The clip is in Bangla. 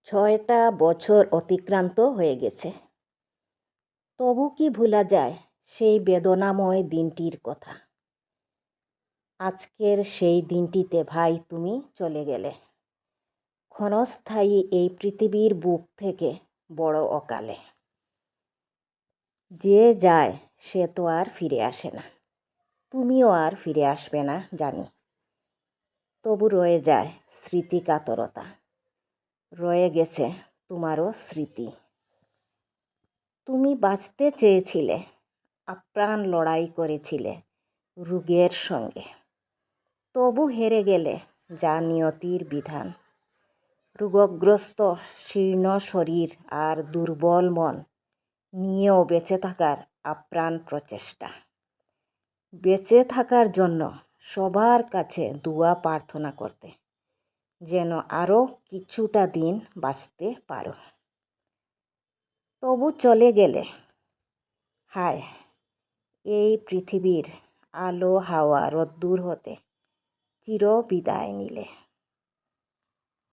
6টা বছর অতিক্রান্ত হয়ে গেছে। তবু কি ভোলা যায় সেই বেদনাময় দিনটির কথা? আজকের সেই দিনটিতে ভাই তুমি চলে গেলে ক্ষণস্থায়ী এই পৃথিবীর বুক থেকে বড় অকালে। যে যায় সে তো আর ফিরে আসে না, তুমিও আর ফিরে আসবে না জানি। তবু রয়ে যায় স্মৃতি কাতরতা, রয়ে গেছে তোমারও স্মৃতি। তুমি বাঁচতে চেয়েছিলে, আপ্রাণ লড়াই করেছিলে রোগের সঙ্গে। তবু হেরে গেলে যা নিয়তির বিধান। রোগগ্রস্ত শীর্ণ শরীর আর দুর্বল মন নিয়েও বেঁচে থাকার আপ্রাণ প্রচেষ্টা। বেঁচে থাকার জন্য সবার কাছে দোয়া প্রার্থনা করতে, যেন আরও কিছুটা দিন বাঁচতে পারো। তবু চলে গেলে, হায় এই পৃথিবীর আলো হাওয়া রোদ্দুর হতে চির বিদায় নিলে।